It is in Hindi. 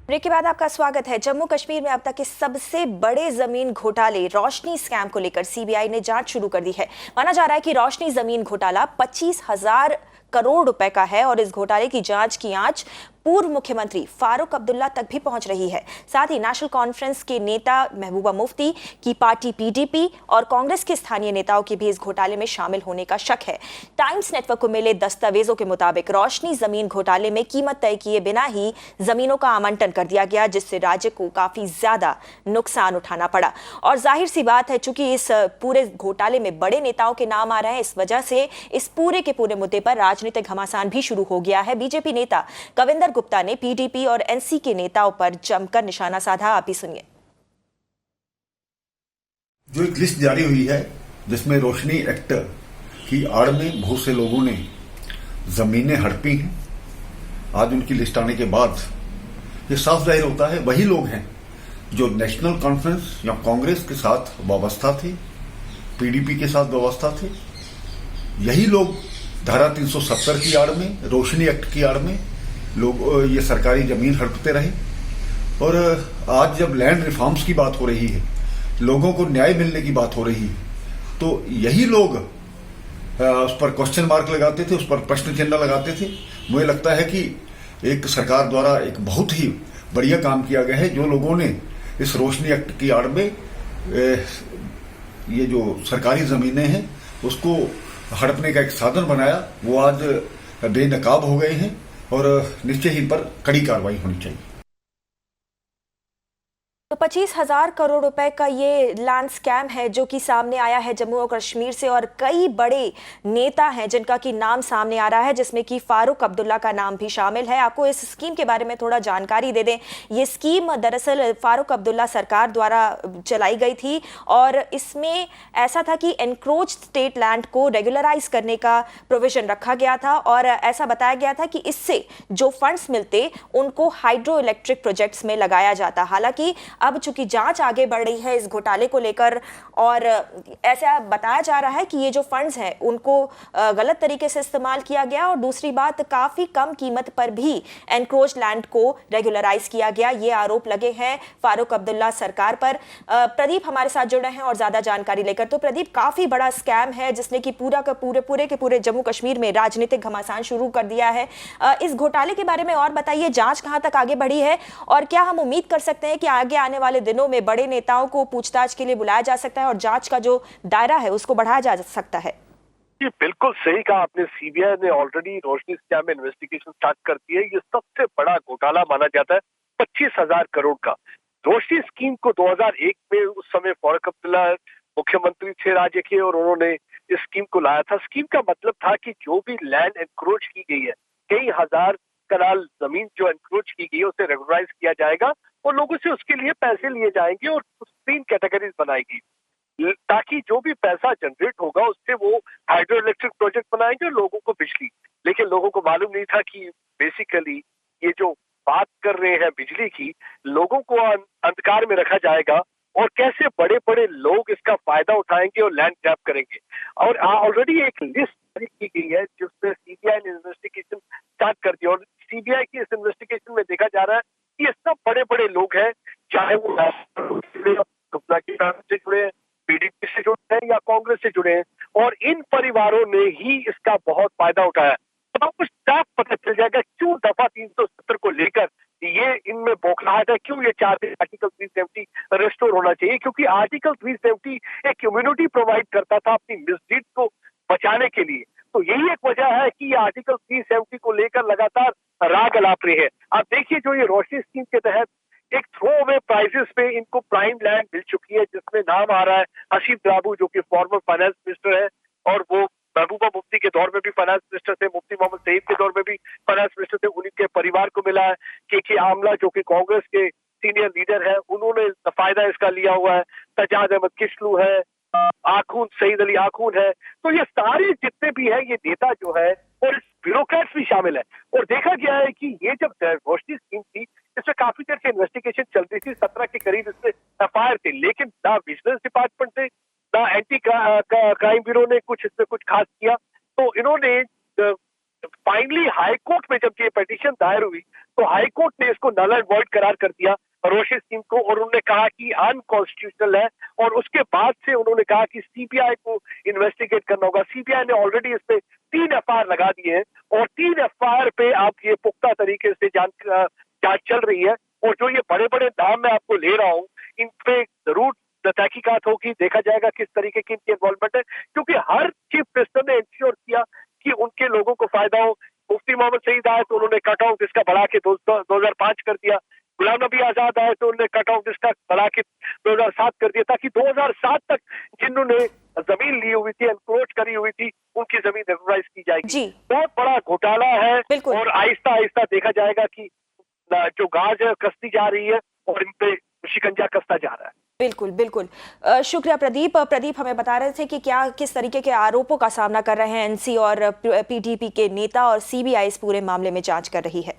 ब्रेक के बाद आपका स्वागत है। जम्मू कश्मीर में अब तक के सबसे बड़े जमीन घोटाले रोशनी स्कैम को लेकर सीबीआई ने जांच शुरू कर दी है। माना जा रहा है कि रोशनी जमीन घोटाला 25,000 करोड़ रुपए का है और इस घोटाले की जांच की आंच पूर्व मुख्यमंत्री फारूक अब्दुल्ला तक भी पहुंच रही है। साथ ही नेशनल कॉन्फ्रेंस के नेता महबूबा मुफ्ती की पार्टी पीडीपी और कांग्रेस के स्थानीय नेताओं के भी इस घोटाले में शामिल होने का शक है। टाइम्स नेटवर्क को मिले दस्तावेजों के मुताबिक रोशनी जमीन घोटाले में कीमत तय किए बिना ही जमीनों का आवंटन कर दिया गया, जिससे राज्य को काफी ज्यादा नुकसान उठाना पड़ा। और जाहिर सी बात है, चूंकि इस पूरे घोटाले में बड़े नेताओं के नाम आ रहे हैं, इस वजह से इस पूरे के पूरे मुद्दे पर राजनीतिक घमासान भी शुरू हो गया है। बीजेपी नेता कविंदर गुप्ता ने पीडीपी और एनसी के नेताओं पर जमकर निशाना साधा। आप ही सुनिए। जो एक लिस्ट जारी हुई है जिसमें रोशनी एक्ट की आड़ में बहुत से लोगों ने जमीनें हड़पी हैं, आज उनकी लिस्ट आने के बाद ये साफ जाहिर होता है वही लोग हैं जो नेशनल कॉन्फ्रेंस या कांग्रेस के साथ वाबस्ता थे, पीडीपी के साथ वाबस्ता थे। यही लोग धारा 370 की आड़ में, रोशनी एक्ट की आड़ में लोग ये सरकारी जमीन हड़पते रहे। और आज जब लैंड रिफॉर्म्स की बात हो रही है, लोगों को न्याय मिलने की बात हो रही है, तो यही लोग उस पर क्वेश्चन मार्क लगाते थे, उस पर प्रश्न चिन्ह लगाते थे। मुझे लगता है कि एक सरकार द्वारा एक बहुत ही बढ़िया काम किया गया है। जो लोगों ने इस रोशनी एक्ट की आड़ में ये जो सरकारी जमीनें हैं उसको हड़पने का एक साधन बनाया, वो आज बेनकाब हो गए हैं और निश्चय ही इन पर कड़ी कार्रवाई होनी चाहिए। तो 25,000 करोड़ रुपए का ये लैंड स्कैम है जो कि सामने आया है जम्मू और कश्मीर से, और कई बड़े नेता हैं जिनका कि नाम सामने आ रहा है, जिसमें कि फारूक अब्दुल्ला का नाम भी शामिल है। आपको इस स्कीम के बारे में थोड़ा जानकारी दे दें। ये स्कीम दरअसल फारूक अब्दुल्ला सरकार द्वारा चलाई गई थी और इसमें ऐसा था कि एनक्रोच स्टेट लैंड को रेगुलराइज करने का प्रोविजन रखा गया था और ऐसा बताया गया था कि इससे जो फंड्स मिलते उनको हाइड्रो इलेक्ट्रिक प्रोजेक्ट्स में लगाया जाता। हालांकि अब चूंकि जांच आगे बढ़ रही है इस घोटाले को लेकर और ऐसा बताया जा रहा है कि ये जो फंड्स हैं उनको गलत तरीके से इस्तेमाल किया गया और दूसरी बात काफी कम कीमत पर भी एनक्रोच लैंड को रेगुलराइज किया गया। ये आरोप लगे हैं फारूक अब्दुल्ला सरकार पर। प्रदीप हमारे साथ जुड़े हैं और ज्यादा जानकारी लेकर। तो प्रदीप, काफी बड़ा स्कैम है जिसने कि पूरा का पूरे जम्मू कश्मीर में राजनीतिक घमासान शुरू कर दिया है। इस घोटाले के बारे में और बताइए, जांच कहां तक आगे बढ़ी है और क्या हम उम्मीद कर सकते हैं कि आगे आने वाले दिनों में बड़े नेताओं को पूछताछ के लिए बुलाया जा सकता है और जांच का जो दायरा है उसको बढ़ाया जा सकता है? जी बिल्कुल सही कहा आपने। सीबीआई ने ऑलरेडी रोशनी स्कैम में इन्वेस्टिगेशन स्टार्ट कर दी है। ये सबसे बड़ा घोटाला माना जाता है, 25,000 करोड़ का। रोशनी स्कीम को 2001 में उस समय फारूक अब्दुल्ला मुख्यमंत्री थे राज्य के और उन्होंने इस स्कीम को लाया था। स्कीम का मतलब था कि जो भी लैंड एनक्रोच की गई है, कई हजार कनाल जमीन जो एनक्रोच की गई है उसे रेगुलराइज किया जाएगा और लोगों से उसके लिए पैसे लिए जाएंगे और 3 कैटेगरीज बनाएगी ताकि जो भी पैसा जनरेट होगा उससे वो हाइड्रो इलेक्ट्रिक प्रोजेक्ट बनाएंगे और लोगों को बिजली। लेकिन लोगों को मालूम नहीं था कि बेसिकली ये जो बात कर रहे हैं बिजली की, लोगों को अंधकार में रखा जाएगा और कैसे बड़े बड़े लोग इसका फायदा उठाएंगे और लैंड ग्रैब करेंगे। और ऑलरेडी एक लिस्ट जारी की गई है जिसमें सीबीआई ने इन्वेस्टिगेशन स्टार्ट कर दी और सीबीआई की इस इन्वेस्टिगेशन में देखा जा रहा है कि ये सब बड़े बड़े लोग हैं, चाहे वो गुप्ता की से जुड़े हैं, पीडीपी से जुड़े हैं या कांग्रेस से जुड़े हैं, और इन परिवारों ने ही इसका बहुत फायदा उठाया। तो आपको साफ पता चल जाएगा क्यों दफा 370 को लेकर ये इनमें बौखलाहट है, क्यों ये चाहते हैं आर्टिकल 370 रेस्टोर होना चाहिए। क्योंकि आर्टिकल 370 एक इम्यूनिटी प्रोवाइड करता था अपनी मिसडीड को बचाने के लिए। तो यही एक वजह है कि ये आर्टिकल 370 को लेकर लगातार राग अलाप रहे हैं। आप देखिए, जो ये रोशनी स्कीम के तहत एक थ्रो अवे प्राइसेस पे इनको प्राइम लैंड मिल चुकी है, जिसमें नाम आ रहा है हसीब द्राबू जो कि फॉर्मर फाइनेंस मिनिस्टर है और वो महबूबा मुफ्ती के दौर में भी फाइनेंस मिनिस्टर थे, मुफ्ती मोहम्मद सईद के दौर में भी फाइनेंस मिनिस्टर थे। उन्हीं के परिवार को मिला है। के आमला जो कि कांग्रेस के सीनियर लीडर है, उन्होंने फायदा इसका लिया हुआ है। सजाद अहमद किशलू है, आखून सईद अली आखून है। तो ये सारे जितने भी है ये नेता जो है और ब्यूरोक्रेट्स भी शामिल है। और देखा गया है कि ये जब रोशनी स्कीम थी इसमें काफी देर से इन्वेस्टिगेशन चल रही थी, 17 के करीब इसमें एफआईआर थे, लेकिन ना विजिलेंस डिपार्टमेंट से ना एंटी क्राइम ब्यूरो ने कुछ इसमें कुछ खास किया। तो इन्होंने फाइनली हाई कोर्ट में जब ये पिटीशन दायर हुई तो हाईकोर्ट ने इसको नल एंड वॉइड करार कर दिया रोशनी स्कीम को, और उन्होंने कहा कि अनकॉन्स्टिट्यूशनल है। और उसके बाद से उन्होंने कहा कि सीबीआई को इन्वेस्टिगेट करना होगा। सीबीआई ने ऑलरेडी इस पे 3 एफआईआर लगा दिए हैं और 3 एफआईआर पे आप ये पुख्ता तरीके से जांच चल रही है। और जो ये बड़े बड़े नाम मैं आपको ले रहा हूँ, इन पे जरूर तहकीकात होगी, देखा जाएगा किस तरीके की इनकी इन्वॉल्वमेंट है, क्योंकि हर चीफ मिनिस्टर ने इंश्योर किया कि उनके लोगों को फायदा हो। मुफ्ती मोहम्मद सईद आए तो उन्होंने कट ऑफ इसका बढ़ा के 2005 कर दिया। गुलाम नबी आजाद आए तो उन्होंने कट ऑफ इसका बढ़ा के 2007 कर दिया, ताकि 2007 तक जिन्होंने जमीन ली हुई थी, एनक्रोच करी हुई थी, उनकी जमीन रेगुलराइज की जाएगी। बहुत बड़ा घोटाला है और आहिस्ता आहिस्ता देखा जाएगा कि जो गाज कसती जा रही है और इन पे शिकंजा कसता जा रहा है। बिल्कुल बिल्कुल। शुक्रिया प्रदीप। प्रदीप हमें बता रहे थे कि किस तरीके के आरोपों का सामना कर रहे हैं एनसी और पीडीपी के नेता, और सीबीआई इस पूरे मामले में जांच कर रही है।